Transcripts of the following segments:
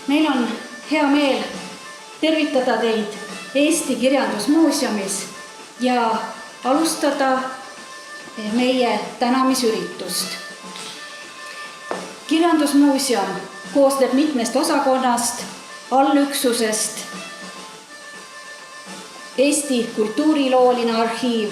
Meil on hea meel tervitada teid Eesti Kirjandusmuuseumis ja alustada meie tänamisüritust. Kirjandusmuuseum koosneb mitmest osakonnast, allüksusest, Eesti kultuurilooline arhiiv,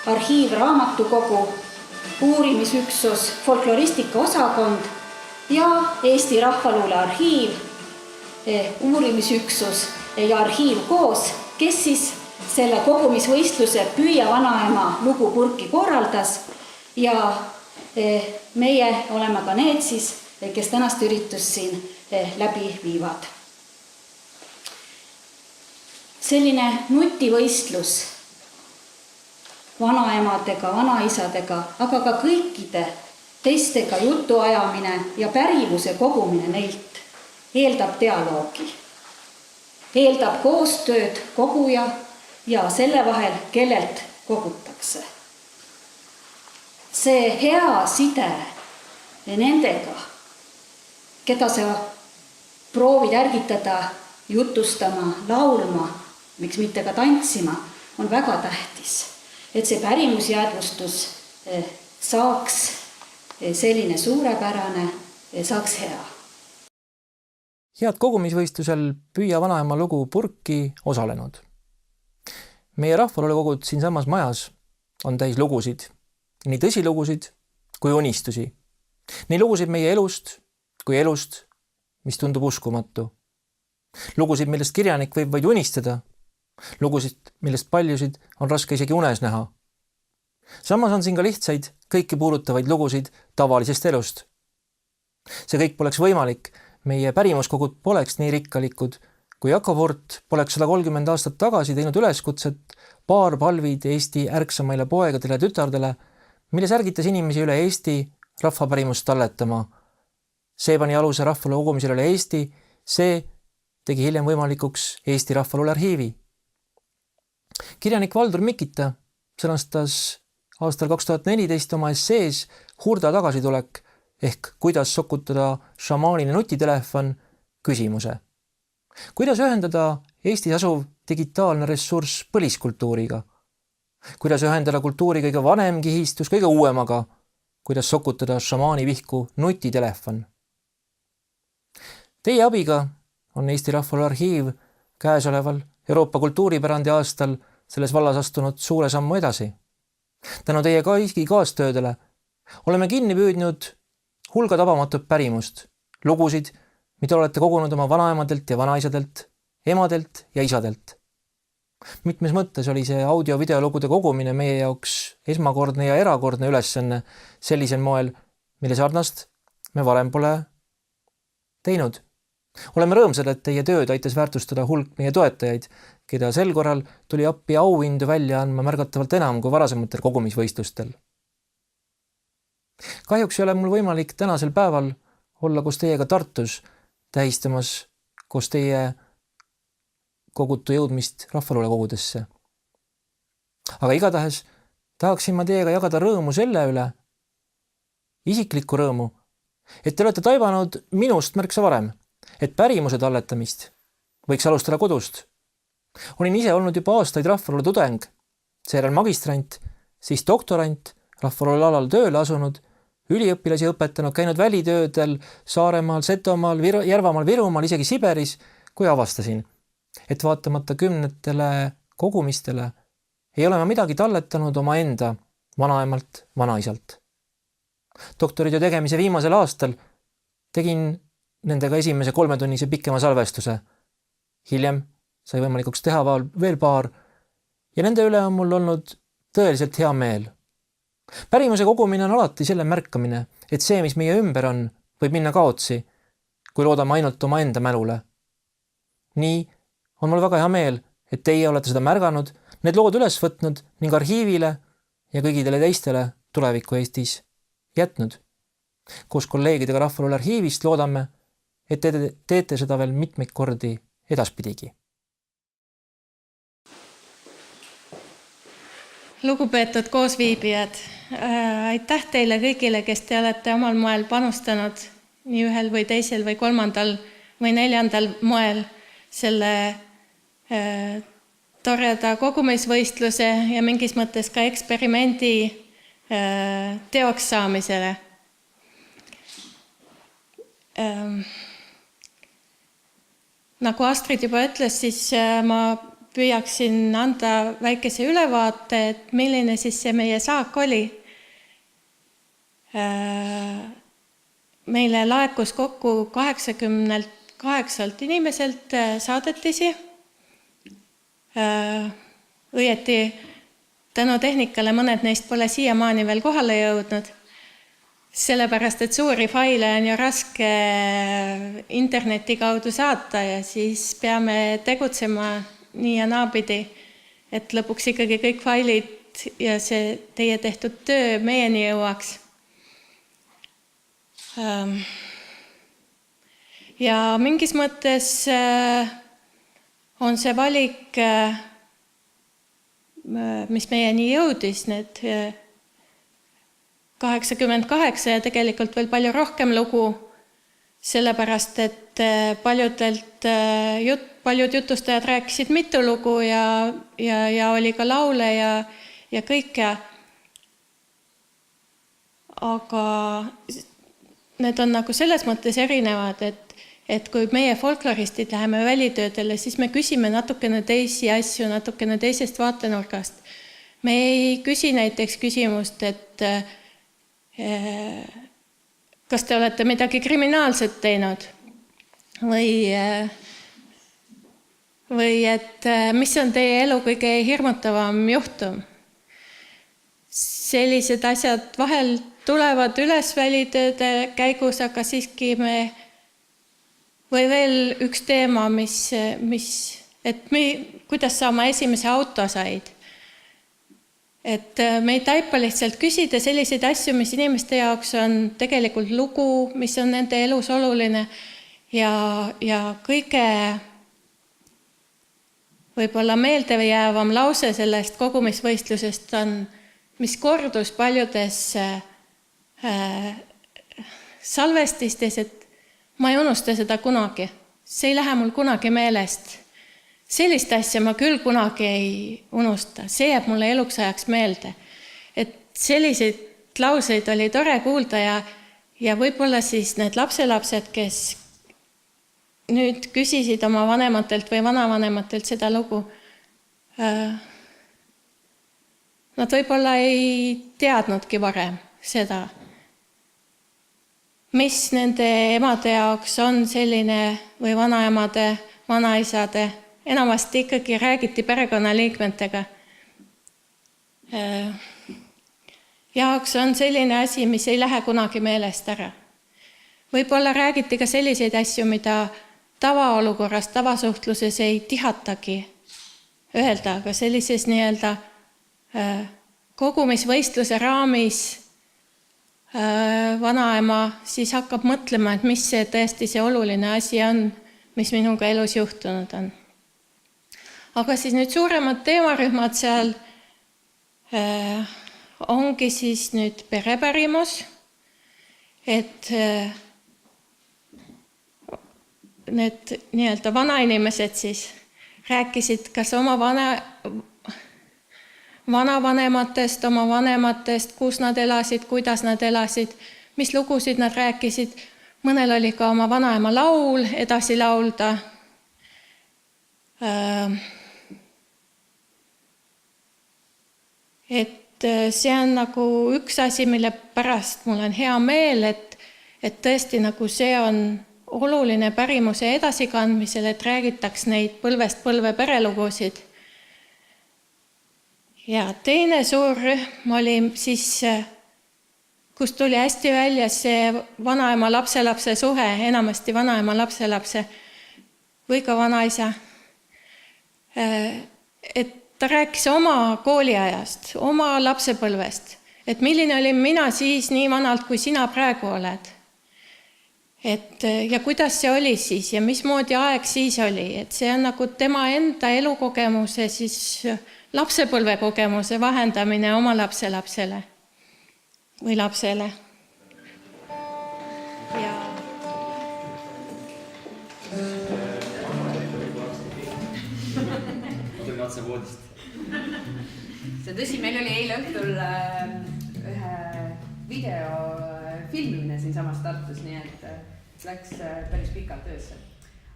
arhiivraamatukogu, uurimisüksus, folkloristika osakond ja Eesti Rahvaluule arhiiv, uurimisüksus ja arhiiv koos, kes siis selle kogumisvõistluse Püüa vanaema lugu purki korraldas ja meie oleme ka need siis, kes tänast üritust siin läbi viivad. Selline nutivõistlus vanaemadega, vanaisadega, aga ka kõikide teistega jutuajamine ja pärivuse kogumine neilt eeldab dialoogi. Eeldab koostööd koguja ja selle vahel, kellelt kogutakse. See hea side nendega, keda sa proovid ärgitada, jutustama, laulma, miks mitte ka tantsima, on väga tähtis, et see pärimusjäädvustus saaks selline suurepärane, saaks hea. Head kogumisvõistlusel Püüa vanaema lugu purki osalenud. Meie rahvaluulekogud siin samas majas on täis lugusid, nii tõsilugusid kui unistusi. Nii lugusid meie elust kui elust, mis tundub uskumatu. Lugusid, millest kirjanik võib vaid unistada. Lugusid, millest paljusid on raske isegi unes näha. Samas on siin ka lihtsaid, kõiki puudutavaid lugusid tavalisest elust. See kõik poleks võimalik, meie pärimuskogud poleks nii rikkalikud, kui Jakob Hurt poleks 130 aastat tagasi teinud üleskutset palvid Eesti ärksamaile poegadele ja tütardele, milles ärgitas inimesi üle Eesti rahvapärimust talletama. See pani aluse rahvaluule kogumisele üle Eesti, see tegi hiljem võimalikuks Eesti Rahvaluule arhiivi. Kirjanik Valdur Mikita sõnastas aastal 2014 oma essees Hurda tagasitulek ehk kuidas sokutada šamaanine nutitelefon küsimuse. Kuidas ühendada Eestis asuv digitaalne ressurss põliskultuuriga? Kuidas ühendada kultuuri kõige vanem kihistus kõige uuemaga? Kuidas sokutada šamaani vihku nutitelefon? Teie abiga on Eesti Rahvaluule arhiiv käesoleval Euroopa kultuuripärandi aastal selles vallas astunud suure sammu edasi. Tänu teie kõigi kaastöödele oleme kinni püüdnud hulga tabamatut pärimust, lugusid, mida olete kogunud oma vanaemadelt ja vanaisadelt, emadelt ja isadelt. Mitmes mõttes oli see audio-videolugude kogumine meie jaoks esmakordne ja erakordne ülesanne sellisel moel, mille sarnast me varem pole teinud. Oleme rõõmsad, et teie tööd aitas väärtustada hulk meie toetajaid, keda sel korral tuli appi auhindu välja andma märgatavalt enam kui varasematel kogumisvõistlustel. Kahjuks ei ole mul võimalik tänasel päeval olla koos teiega Tartus, tähistamas koos teie kogutu jõudmist rahvaluule kogudesse. Aga igatahes tahaksin ma teiega jagada rõõmu selle üle, isiklikku rõõmu, et te olete taibanud minust märksa varem, et pärimuse talletamist võiks alustada kodust. Olin ise olnud juba aastaid rahvaluule tudeng, seejärel magistrant, siis doktorant, rahvaluule alal tööle asunud, üliõpilasi õpetanud, käinud välitöödel Saaremaal, Setomaal, Järvamaal, Virumaal, isegi Siberis, kui avastasin, et vaatamata kümnetele kogumistele ei ole ma midagi talletanud oma enda vanaemalt, vanaisalt. Doktoritöö tegemise viimasel aastal tegin nendega esimese 3-tunnise pikema salvestuse. Hiljem sai võimalikuks teha veel paar ja nende üle on mul olnud tõeliselt hea meel. Pärimuse kogumine on alati selle märkamine, et see, mis meie ümber on, võib minna kaotsi, kui loodame ainult oma enda mälule. Nii on mul väga hea meel, et teie olete seda märganud, need lood üles võtnud ning arhiivile ja kõigidele teistele tuleviku Eestis jätnud. Koos kolleegidega Rahvaluule arhiivist loodame, et te teete seda veel mitmeid kordi edaspidigi. Lugupeetud koosviibijad, aitäh teile kõigile, kes te olete omal moel panustanud nii ühel või teisel või kolmandal või 4. moel selle toreda kogumisvõistluse ja mingis mõttes ka eksperimendi teoks saamisele. Nagu Astrid juba ütles, siis ma püüaksin anda väikese ülevaate, et milline siis see meie saak oli. Meile laekus kokku 88 inimeselt saadetisi. Õieti tänu tehnikale mõned neist pole siiamaani veel kohale jõudnud, sellepärast et suuri faile on ju raske interneti kaudu saata ja siis peame tegutsema nii ja naapidi, et lõpuks ikkagi kõik failid ja see teie tehtud töö meieni jõuaks. Ja mingis mõttes on see valik, mis meieni jõudis, need 88 ja tegelikult veel palju rohkem lugu, sellepärast et paljud jutustajad rääkisid mitu lugu ja oli ka laule ja kõike. Aga need on nagu selles mõttes erinevad, et kui meie folkloristid läheme välitöödele, siis me küsime natukene teisi asju, natukene teisest vaatenurgast. Me ei küsi näiteks küsimust, et kas te olete midagi kriminaalset teinud või et mis on teie elu kõige hirmutavam juhtum. Sellised asjad vahel tulevad üles välitööde käigus, aga siiski või veel üks teema, kuidas sa oma esimese auto said. Et me ei taipa lihtsalt küsida selliseid asju, mis inimeste jaoks on tegelikult lugu, mis on nende elus oluline ja kõige võib-olla meeldejäävam lause sellest kogumisvõistlusest on, mis kordus paljudes salvestistes, et ma ei unusta seda kunagi. See ei lähe mul kunagi meelest. Sellist asja ma küll kunagi ei unusta. See jääb mulle eluks ajaks meelde. Et selliseid lauseid oli tore kuulda ja võib-olla siis need lapselapsed, kes nüüd küsisid oma vanematelt või vanavanematelt seda lugu, nad võib-olla ei teadnudki varem seda, mis nende emade jaoks on selline või vanaemade, vanaisade, enamasti ikkagi räägiti perekonnaliikmetega. Jaoks on selline asi, mis ei lähe kunagi meelest ära. Võib-olla räägiti ka selliseid asju, mida tavaolukorras, tavasuhtluses ei tihatagi öelda, aga sellises nii-öelda kogumisvõistluse raamis vanaema siis hakkab mõtlema, et mis see tõesti see oluline asi on, mis minuga elus juhtunud on. Aga siis nüüd suuremad teemarühmad seal ongi siis nüüd perepärimus, et need nii-öelda vanainimesed siis rääkisid kas oma vanavanematest, oma vanematest, kus nad elasid, kuidas nad elasid, mis lugusid nad rääkisid. Mõnel oli ka oma vanaema laul edasi laulda. Et see on nagu üks asi, mille pärast mul on hea meel, et tõesti nagu see on oluline pärimuse edasikandmisel, et räägitaks neid põlvest põlve perelugusid. Ja teine suur rühm oli siis, kus tuli hästi välja see vanaema lapselapse suhe, enamasti vanaema lapselapse või ka vanaisa. Et ta rääkis oma kooliajast, oma lapsepõlvest, et milline olin mina siis nii vanalt, kui sina praegu oled. Ja kuidas see oli siis ja mismoodi aeg siis oli, et see on nagu tema enda elukogemuse siis lapsepõlvekogemuse vahendamine oma lapselapsele või lapsele. voodist. See on tõsi, meil oli eile õhtul ühe video filmimine siinsamas Tartus, nii et läks päris pikalt öösse.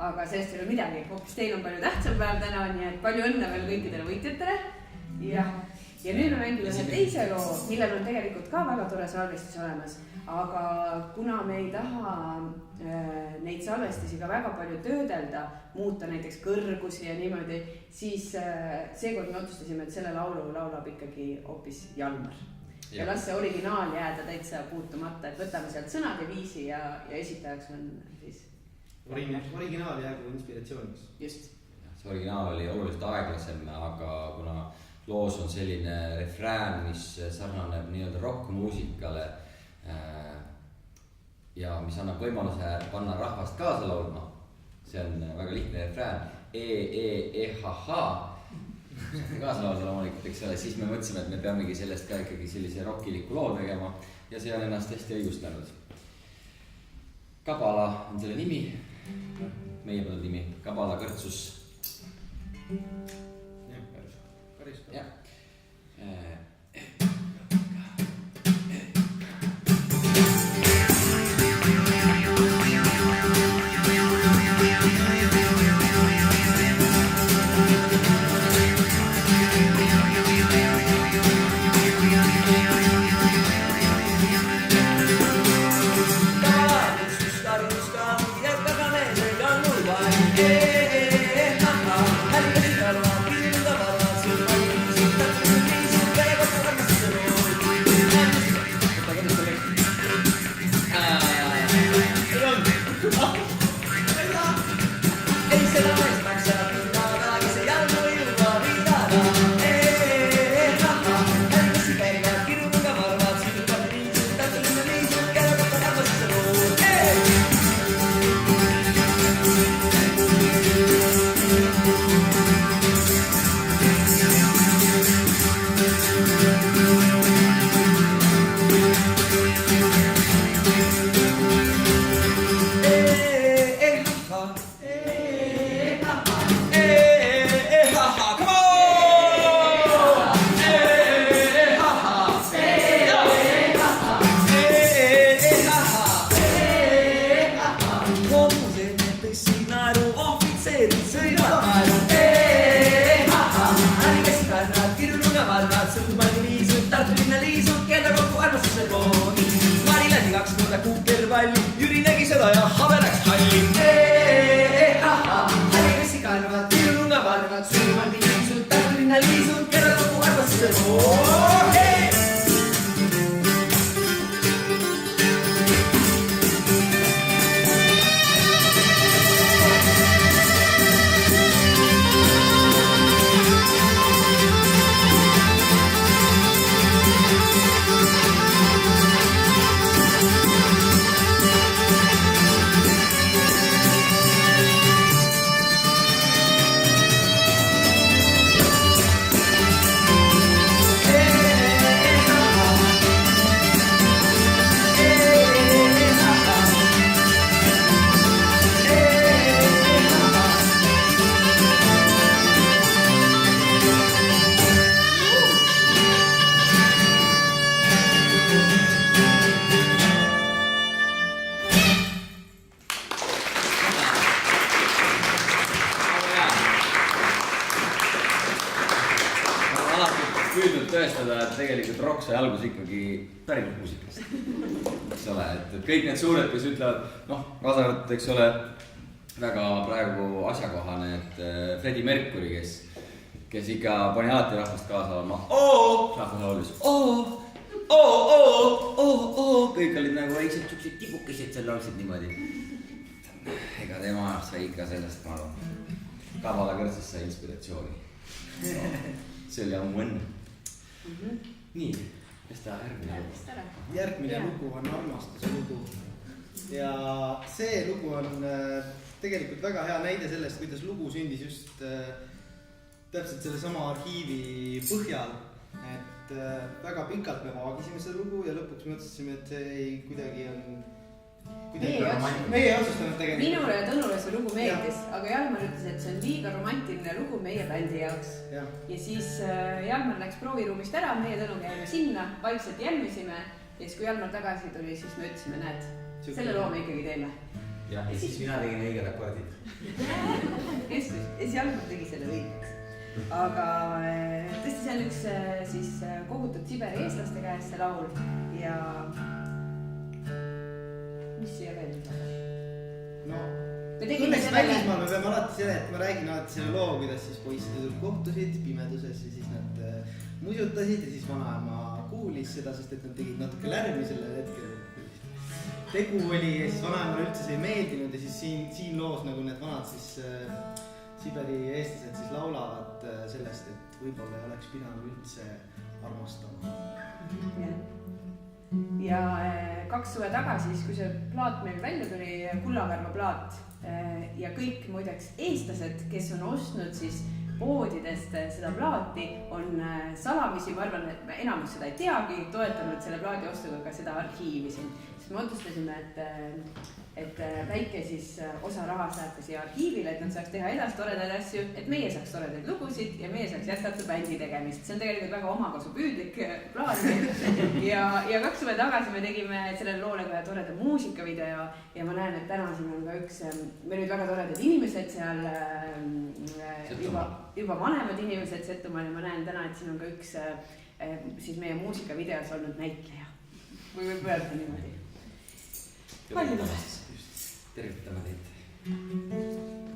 Aga sellest ei ole midagi, hoopis teil on palju tähtsam päev täna, nii et palju õnne veel kõikidele võitjatele. Ja nüüd me mängime ühe teise loo, millel on tegelikult ka väga tore salvestis olemas. Aga kuna me ei taha neid salvestisi ka väga palju töödelda, muuta näiteks kõrgusi ja niimoodi, siis seekord me otsustasime, et selle laulu laulab ikkagi hoopis Jalmar. Ja las see originaal jääda täitsa puutumata, et võtame sealt sõnade viisi ja esitajaks on siis... Originaal jäägu inspiratsiooniks. Just. See originaal oli oluliselt aeglasem, aga kuna loos on selline refrään, mis sarnaneb nii-öelda rockmuusikale ja mis annab võimaluse panna rahvast kaasa laulma. See on väga lihtne refrään. E-ha-ha. Kaasa laulda loomulikult, eks ole. Siis me mõtlesime, et me peamegi sellest ka ikkagi sellise rockiliku loo tegema ja see on ennast hästi õigustanud. Kabala on selle nimi. Meie peal nimi. Kabala kõrtsus. Ja. Tõestada, et tegelikult rock sai algus ikkagi pärinud muusikast. Eks ole, et kõik need suured, kes ütlevad, kaasa arvatud, eks ole, väga praegu asjakohane, et Freddie Mercury, kes ikka pani alati rahvast kaasa olema. Rahvas laulis. Kõik olid nagu väiksed tüksed tibukesed, seal laulsid niimoodi. Ega tema sai ikka sellest, ma arvan. Kabala kõrtsest sai inspiratsiooni. See oli ammu enne. Nii, kes ta järgmine lugu on armastuse lugu ja see lugu on tegelikult väga hea näide sellest, kuidas lugu sündis just täpselt selle sama arhiivi põhjal, et väga pikalt me vaagisime seda lugu ja lõpuks mõtlesime, et see kuidagi on meie otsustanud tegelikult. minule ja Tõnule see lugu meeldis, aga Jalmar ütles, et see on liiga romantiline lugu meie bändi jaoks. Ja siis Jalmar läks prooviruumist ära, meie Tõnuga jäime sinna, vaikselt jälmisime ja siis kui Jalmar tagasi tuli, siis me ütlesime, näed, selle loo me ikkagi teeme. Ja siis mina tegin õiged akordid. Ja siis Jalmar tegi selle õigeks. Aga tõesti, see on üks siis kogutud Siberi eestlaste käest see laul ja mis siia veel üle? No, õnneks välismaal me peame alati selle, et ma räägin alati selle loo, kuidas siis poissid kohtusid pimeduses ja siis nad musutasid ja siis vanaema kuulis seda, sest et nad tegid natuke lärmi sellel hetkel. Tegu oli ja siis vanaemale üldse see ei meeldinud ja siis siin loos nagu need vanad siis Siberi eestlased siis laulavad sellest, et võib-olla ei oleks pidanud üldse armastama. Ja 2 suve tagasi, siis kui see plaat meil välja tuli, Kullakarva plaat ja kõik muideks eestlased, kes on ostnud siis poodidest seda plaati, on salamisi, ma arvan, et enamus seda ei teagi, toetanud selle plaadi ostuga ka seda arhiivi siin. Siis me otsustasime, et väike siis osa rahast läheb ka siia arhiivile, et nad saaks teha edasi toredaid asju, et meie saaks toredaid lugusid ja meie saaks jätkata bändi tegemist. See on tegelikult väga omakasupüüdlik plaan. Ja 2 suve tagasi me tegime sellele loole ka toreda muusikavideo ja ma näen, et täna siin on ka üks, meil olid väga toredad inimesed seal, juba vanemad inimesed Setumaal ja ma näen täna, et siin on ka üks siis meie muusikavideos olnud näitleja. Või võib öelda niimoodi. Palju tähtsust. Tervitame teid.